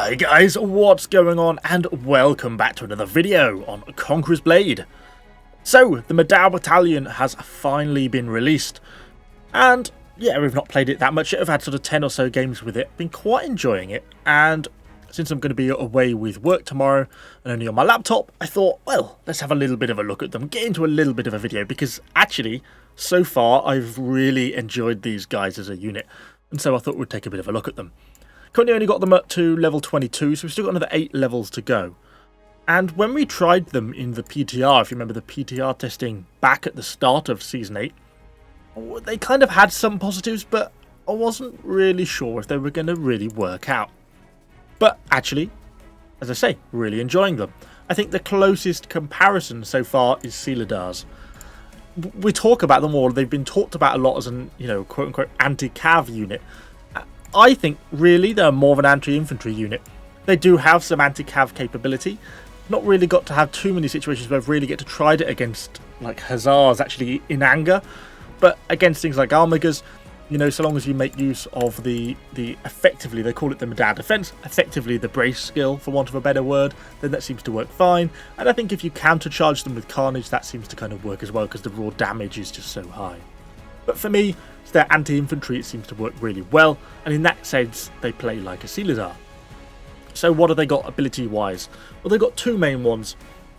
Hi guys, what's going on, and welcome back to another video on Conqueror's Blade. So, the Modao Battalion has finally been released, and yeah, we've not played it that much yet. I've had sort of 10 or so games with it, been quite enjoying it, and since I'm going to be away with work tomorrow and only on my laptop, I thought, well, let's have a little bit of a look at them, get into a little bit of a video, because actually, so far, I've really enjoyed these guys as a unit, and so I thought we'd take a bit of a look at them. Currently only got them up to level 22, so we've still got another 8 levels to go. And when we tried them in the PTR, if you remember the PTR testing back at the start of Season 8, they kind of had some positives, but I wasn't really sure if they were going to really work out. But actually, as I say, really enjoying them. I think the closest comparison so far is Sealadars. We talk about them all, they've been talked about a lot as an, quote-unquote anti-cav unit. I think, really, they're more of an anti-infantry unit. They do have some anti-cav capability. Not really got to have too many situations where I've really get to try it against, like, Hussars actually in anger. But against things like Armigers, so long as you make use of the effectively, they call it the Modao defense, effectively the brace skill, for want of a better word, then that seems to work fine. And I think if you countercharge them with Carnage, that seems to kind of work as well, because the raw damage is just so high. But for me, it's their anti-infantry, it seems to work really well, and in that sense, they play like a Sealadar. So what have they got ability-wise? Well, they've got two main ones.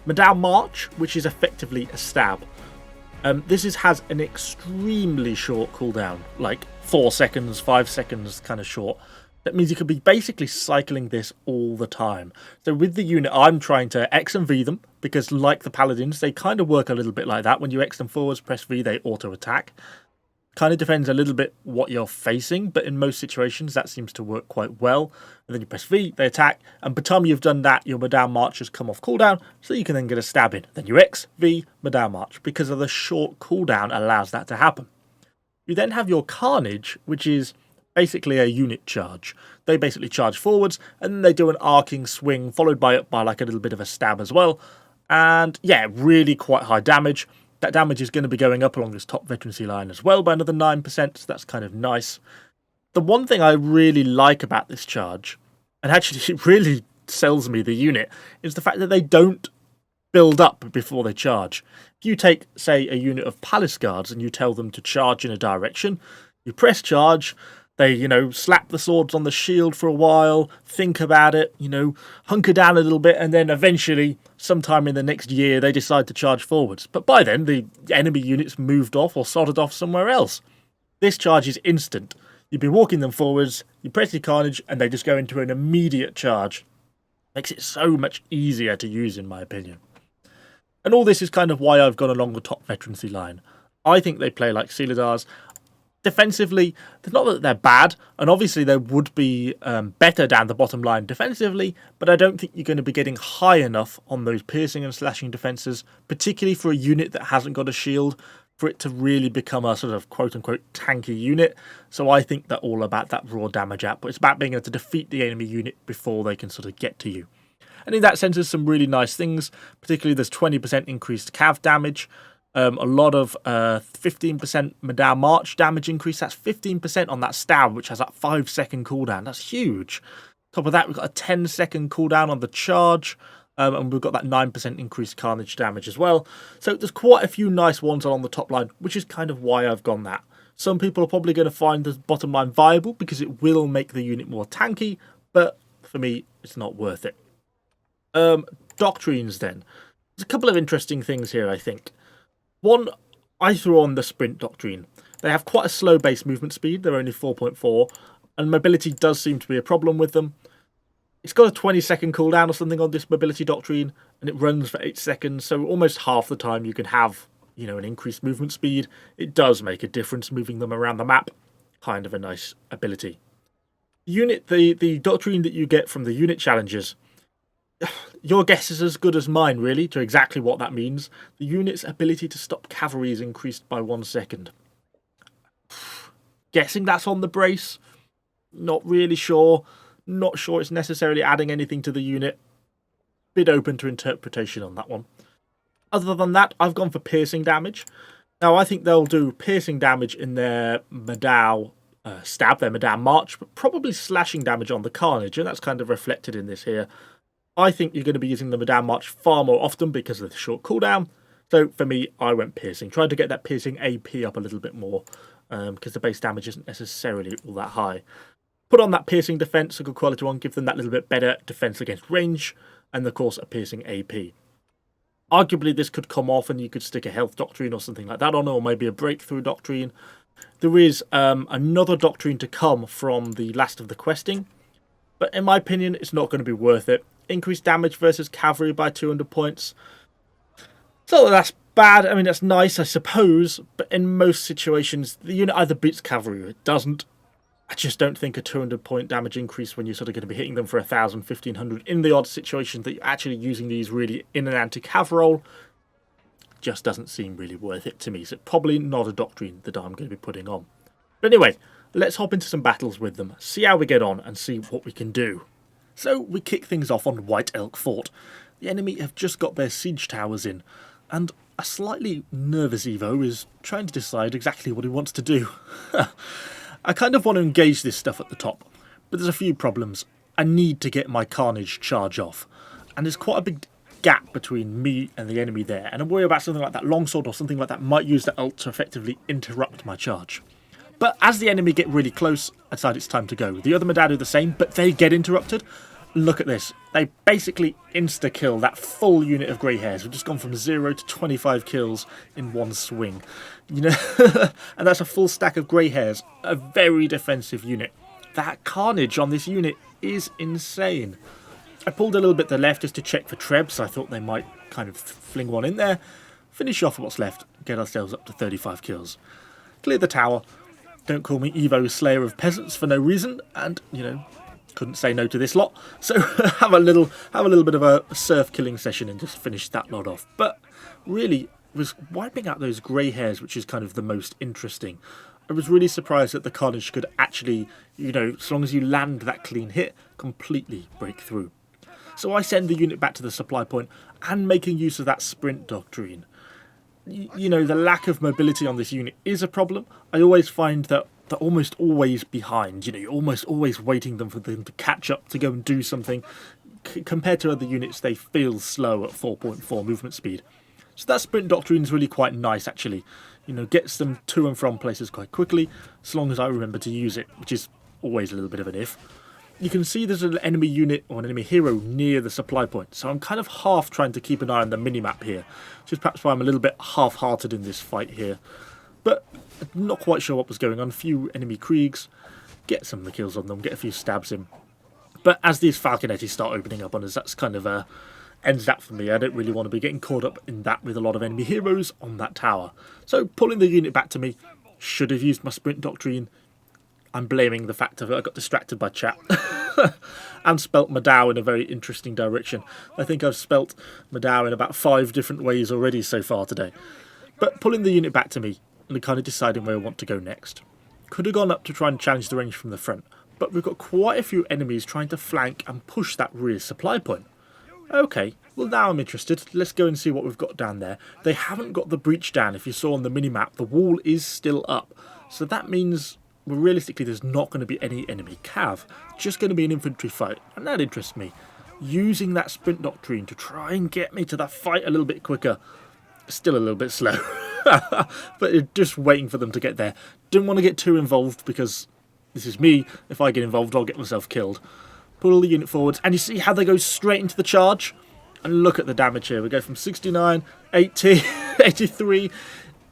Modao March, which is effectively a stab. This has an extremely short cooldown, like 4 seconds, 5 seconds kind of short. That means you could be basically cycling this all the time. So with the unit, I'm trying to X and V them, because like the Paladins, they kind of work a little bit like that. When you X them forwards, press V, they auto-attack. Kind of depends a little bit what you're facing, but in most situations that seems to work quite well. And then you press V, they attack, and by the time you've done that, your Modao March has come off cooldown, so you can then get a stab in. Then you X, V, Modao March, because of the short cooldown allows that to happen. You then have your Carnage, which is basically a unit charge. They basically charge forwards, and then they do an arcing swing, followed by like a little bit of a stab as well. And yeah, really quite high damage. That damage is going to be going up along this top veterancy line as well by another 9%, so that's kind of nice. The one thing I really like about this charge, and actually it really sells me the unit, is the fact that they don't build up before they charge. If you take, say, a unit of Palace Guards and you tell them to charge in a direction, you press charge, they, slap the swords on the shield for a while, think about it, hunker down a little bit, and then eventually, sometime in the next year, they decide to charge forwards. But by then, the enemy units moved off or sorted off somewhere else. This charge is instant. You'd be walking them forwards, you press your Carnage, and they just go into an immediate charge. Makes it so much easier to use, in my opinion. And all this is kind of why I've gone along the top veterancy line. I think they play like Sealadars. Defensively, it's not that they're bad, and obviously they would be better down the bottom line defensively, but I don't think you're going to be getting high enough on those piercing and slashing defenses, particularly for a unit that hasn't got a shield, for it to really become a sort of quote-unquote tanky unit. So I think they're all about that raw damage output. It's about being able to defeat the enemy unit before they can sort of get to you. And in that sense, there's some really nice things, particularly there's 20% increased cav damage, a lot of 15% Modao March damage increase. That's 15% on that stab, which has that 5-second cooldown. That's huge. Top of that, we've got a 10-second cooldown on the charge, and we've got that 9% increased Carnage damage as well. So there's quite a few nice ones along the top line, which is kind of why I've gone that. Some people are probably going to find the bottom line viable because it will make the unit more tanky, but for me, it's not worth it. Doctrines then. There's a couple of interesting things here, I think. One, I threw on the Sprint Doctrine. They have quite a slow base movement speed, they're only 4.4, and mobility does seem to be a problem with them. It's got a 20-second cooldown or something on this Mobility Doctrine, and it runs for 8 seconds, so almost half the time you can have, an increased movement speed. It does make a difference moving them around the map. Kind of a nice ability. The Doctrine that you get from the unit challenges, your guess is as good as mine, really, to exactly what that means. The unit's ability to stop cavalry is increased by 1 second. Guessing that's on the brace. Not really sure. Not sure it's necessarily adding anything to the unit. Bit open to interpretation on that one. Other than that, I've gone for piercing damage. Now, I think they'll do piercing damage in their Modao stab their Modao March, but probably slashing damage on the Carnage, and that's kind of reflected in this here. I think you're going to be using the Modao March far more often because of the short cooldown. So for me, I went piercing. Tried to get that piercing AP up a little bit more because the base damage isn't necessarily all that high. Put on that piercing defense, a good quality one, give them that little bit better defense against range, and of course a piercing AP. Arguably this could come off and you could stick a health doctrine or something like that on, or maybe a breakthrough doctrine. There is another doctrine to come from the last of the questing, but in my opinion it's not going to be worth it. Increased damage versus cavalry by 200 points. So that's bad. I mean, that's nice, I suppose, but in most situations the unit either beats cavalry or it doesn't. I just don't think a 200 point damage increase when you're sort of going to be hitting them for 1,000, 1,500 in the odd situation that you're actually using these really in an anti-cav roll just doesn't seem really worth it to me. So probably not a doctrine that I'm going to be putting on. But anyway, let's hop into some battles with them, see how we get on and see what we can do. So we kick things off on White Elk Fort. The enemy have just got their siege towers in, and a slightly nervous Evo is trying to decide exactly what he wants to do. I kind of want to engage this stuff at the top, but there's a few problems. I need to get my Carnage charge off, and there's quite a big gap between me and the enemy there, and I worry about something like that longsword or something like that might use the ult to effectively interrupt my charge. But as the enemy get really close, I decide it's time to go. The other Modao do the same, but they get interrupted. Look at this. They basically insta-kill that full unit of grey hairs. We've just gone from 0 to 25 kills in one swing. You know, and that's a full stack of grey hairs. A very defensive unit. That carnage on this unit is insane. I pulled a little bit to the left just to check for trebs. I thought they might kind of fling one in there. Finish off what's left. Get ourselves up to 35 kills. Clear the tower. Don't call me Evo Slayer of Peasants for no reason. And, you know, couldn't say no to this lot, so have a little bit of a surf killing session and just finish that lot off. But really, was wiping out those grey hairs, which is kind of the most interesting. I was really surprised that the Carnage could actually, you know, as long as you land that clean hit, completely break through. So I send the unit back to the supply point and making use of that sprint doctrine. You know, the lack of mobility on this unit is a problem. I always find that they're almost always behind. You know, you're almost always waiting for them to catch up to go and do something. Compared to other units, they feel slow at 4.4 movement speed. So that sprint doctrine is really quite nice, actually. You know, gets them to and from places quite quickly, as long as I remember to use it, which is always a little bit of an if. You can see there's an enemy unit or an enemy hero near the supply point, so I'm kind of half trying to keep an eye on the minimap here, which is perhaps why I'm a little bit half-hearted in this fight here. But I'm not quite sure what was going on. A few enemy Kriegs, get some of the kills on them, get a few stabs in. But as these Falconettis start opening up on us, that's kind of ends that for me. I don't really want to be getting caught up in that with a lot of enemy heroes on that tower. So pulling the unit back to me, should have used my sprint doctrine. I'm blaming the fact that I got distracted by chat and spelt Modao in a very interesting direction. I think I've spelt Modao in about 5 different ways already so far today. But pulling the unit back to me and kind of deciding where I want to go next. Could have gone up to try and challenge the range from the front, but we've got quite a few enemies trying to flank and push that rear supply point. Okay, well now I'm interested. Let's go and see what we've got down there. They haven't got the breach down. If you saw on the minimap, the wall is still up. So that means, well, realistically, there's not going to be any enemy cav. Just going to be an infantry fight, and that interests me. Using that sprint doctrine to try and get me to that fight a little bit quicker. Still a little bit slow. But just waiting for them to get there. Didn't want to get too involved because this is me. If I get involved, I'll get myself killed. Pull the unit forwards, and you see how they go straight into the charge? And look at the damage here. We go from 69, 80, 83.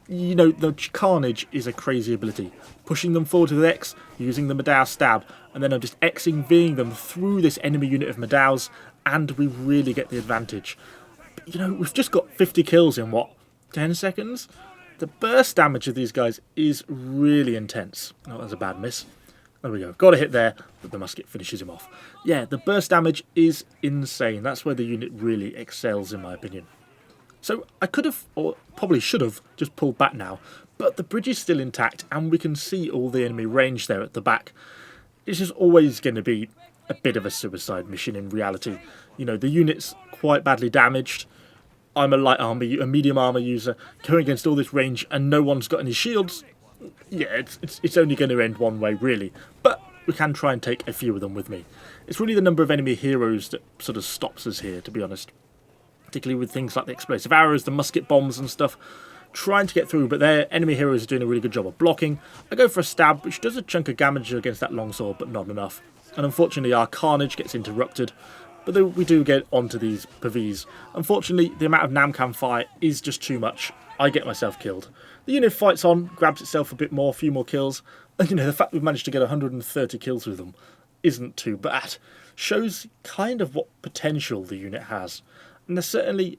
You know, the Carnage is a crazy ability. Pushing them forward with X, using the Modao stab, and then I'm just Xing, Ving them through this enemy unit of Modaos, and we really get the advantage. But, you know, we've just got 50 kills in, what, 10 seconds? The burst damage of these guys is really intense. Oh, that was a bad miss. There we go. Got a hit there, but the musket finishes him off. Yeah, the burst damage is insane. That's where the unit really excels, in my opinion. So I could have, or probably should have, just pulled back now, but the bridge is still intact, and we can see all the enemy range there at the back. It's just always going to be a bit of a suicide mission in reality. You know, the unit's quite badly damaged. I'm a light armor, a medium armor user, going against all this range, and no one's got any shields. yeah, it's only going to end one way, really. But we can try and take a few of them with me. It's really the number of enemy heroes that sort of stops us here, to be honest. Particularly with things like the explosive arrows, the musket bombs and stuff. Trying to get through, but their enemy heroes are doing a really good job of blocking. I go for a stab, which does a chunk of damage against that longsword, but not enough. And unfortunately, our carnage gets interrupted. But then we do get onto these PvEs. Unfortunately, the amount of Namcan fire is just too much. I get myself killed. The unit fights on, grabs itself a bit more, a few more kills. And, you know, the fact we've managed to get 130 kills with them isn't too bad. Shows kind of what potential the unit has. And they're certainly,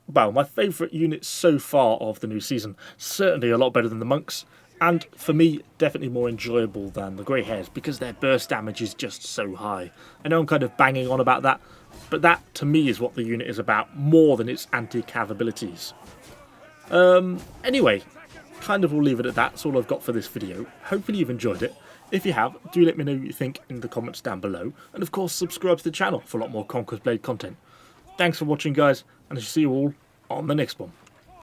well, my favourite unit so far of the new season. Certainly a lot better than the monks. And for me, definitely more enjoyable than the grey hairs because their burst damage is just so high. I know I'm kind of banging on about that, but that to me is what the unit is about, more than its anti-cav abilities. Anyway, kind of will leave it at that. That's all I've got for this video. Hopefully you've enjoyed it. If you have, do let me know what you think in the comments down below. And of course, subscribe to the channel for a lot more Conqueror's Blade content. Thanks for watching, guys, and I shall see you all on the next one.